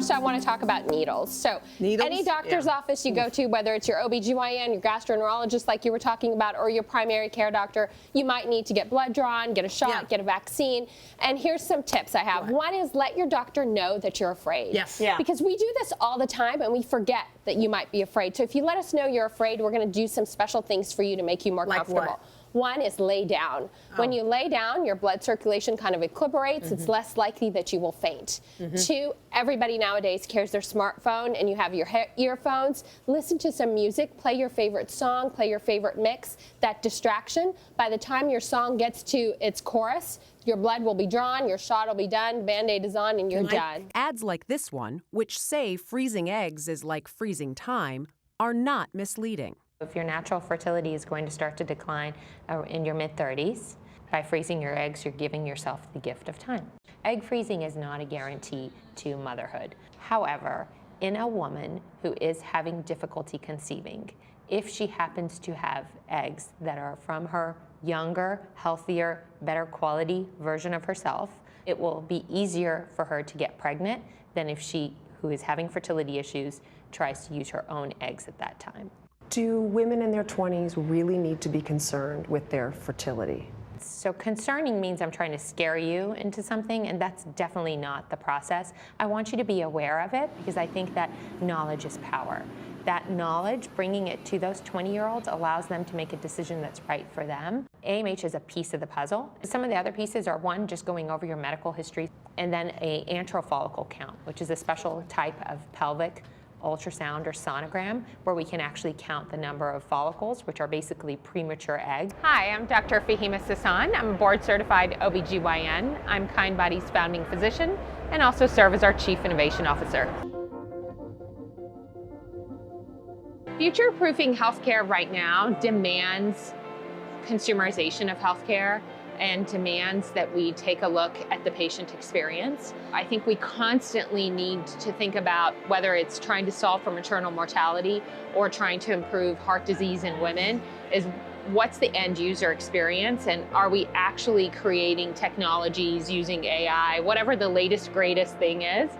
first I want to talk about needles. So Needles? any doctor's office you go to, whether it's your OBGYN, your gastroenterologist like you were talking about, or your primary care doctor, you might need to get blood drawn, get a shot, get a vaccine. And here's some tips I have. One is let your doctor know that you're afraid. Yes. Because we do this all the time and we forget that you might be afraid. So if you let us know you're afraid, we're going to do some special things for you to make you more comfortable. What? One is lay down. When you lay down, your blood circulation kind of equilibrates. It's less likely that you will faint. Two, everybody nowadays carries their smartphone and you have your earphones. Listen to some music, play your favorite song, play your favorite mix. That distraction, by the time your song gets to its chorus, your blood will be drawn, your shot will be done, Band-Aid is on, and you're done. Ads like this one, which say freezing eggs is like freezing time, are not misleading. If your natural fertility is going to start to decline in your mid-30s, by freezing your eggs, you're giving yourself the gift of time. Egg freezing is not a guarantee to motherhood. However, in a woman who is having difficulty conceiving, if she happens to have eggs that are from her younger, healthier, better quality version of herself, it will be easier for her to get pregnant than if she, who is having fertility issues, tries to use her own eggs at that time. Do women in their 20s really need to be concerned with their fertility? So concerning means I'm trying to scare you into something, and that's definitely not the process. I want you to be aware of it because I think that knowledge is power. That knowledge, bringing it to those 20-year-olds, allows them to make a decision that's right for them. AMH is a piece of the puzzle. Some of the other pieces are, one, just going over your medical history, and then an antral follicle count, which is a special type of pelvic ultrasound or sonogram where we can actually count the number of follicles, which are basically premature eggs. Hi, I'm Dr. Fahimeh Sasan. I'm a board-certified OBGYN. I'm Kindbody's founding physician and also serve as our Chief Innovation Officer. Future-proofing healthcare right now demands consumerization of healthcare and demands that we take a look at the patient experience. I think we constantly need to think about whether it's trying to solve for maternal mortality or trying to improve heart disease in women is what's the end user experience, and are we actually creating technologies using AI, whatever the latest, greatest thing is,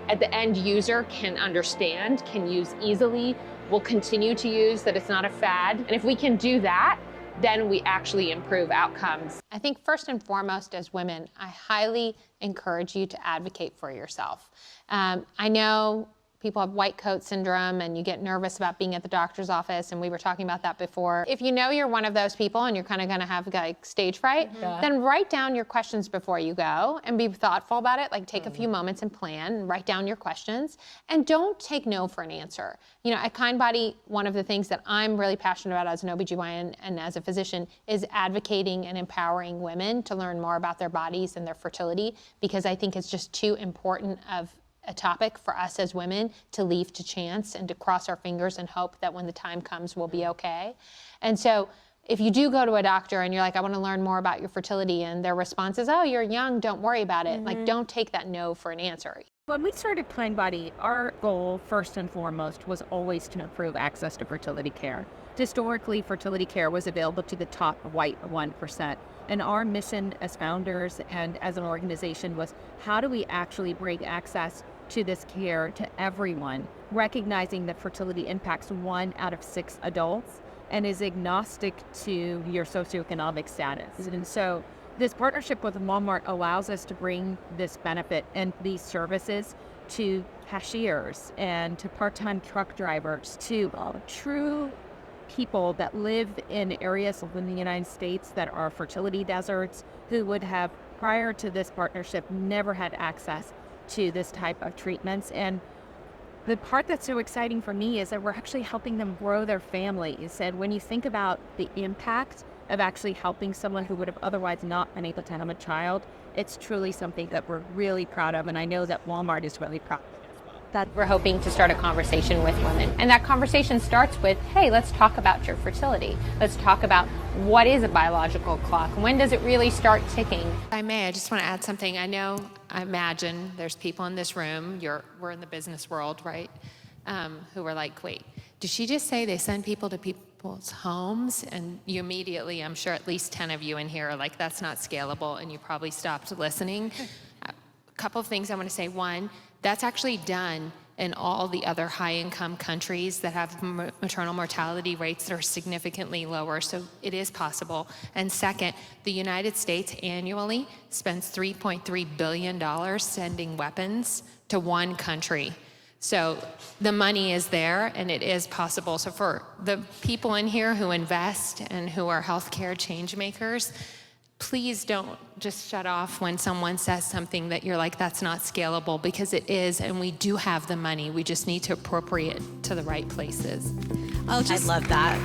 at the end user can understand, can use easily, will continue to use, that it's not a fad. And if we can do that, then we actually improve outcomes. I think first and foremost as women, I highly encourage you to advocate for yourself. I know people have white coat syndrome and you get nervous about being at the doctor's office, and we were talking about that before. If you know you're one of those people and you're kind of gonna have like stage fright, then write down your questions before you go and be thoughtful about it. Like take a few moments and plan and write down your questions, and don't take no for an answer. You know, at Kindbody, one of the things that I'm really passionate about as an OBGYN and as a physician is advocating and empowering women to learn more about their bodies and their fertility, because I think it's just too important of a topic for us as women to leave to chance and to cross our fingers and hope that when the time comes we'll be okay. And so if you do go to a doctor and you're like, I want to learn more about your fertility, and their response is, oh, you're young, don't worry about it. Like, don't take that no for an answer. When we started Kindbody, our goal first and foremost was always to improve access to fertility care. Historically, fertility care was available to the top white 1%. And our mission as founders and as an organization was, how do we actually bring access to this care to everyone, recognizing that fertility impacts 1 out of 6 adults and is agnostic to your socioeconomic status. And so this partnership with Walmart allows us to bring this benefit and these services to cashiers and to part-time truck drivers, to true people that live in areas within the United States that are fertility deserts, who would have, prior to this partnership, never had access to this type of treatments. And the part that's so exciting for me is that we're actually helping them grow their families. And when you think about the impact of actually helping someone who would have otherwise not been able to have a child, it's truly something that we're really proud of. And I know that Walmart is really proud of. That we're hoping to start a conversation with women. And that conversation starts with, hey, let's talk about your fertility. Let's talk about what is a biological clock? When does it really start ticking? If I may, I just want to add something. I imagine there's people in this room, we're in the business world, right? Who are like, wait, did she just say they send people to people's homes? And you immediately, I'm sure at least 10 of you in here are like, that's not scalable, and you probably stopped listening. couple of things I want to say. One, that's actually done in all the other high-income countries that have maternal mortality rates that are significantly lower, so it is possible. And second, the United States annually spends $3.3 billion sending weapons to one country. So the money is there, and it is possible. So for the people in here who invest and who are healthcare change makers, please don't just shut off when someone says something that you're like, that's not scalable, because it is, and we do have the money. We just need to appropriate to the right places. I love that.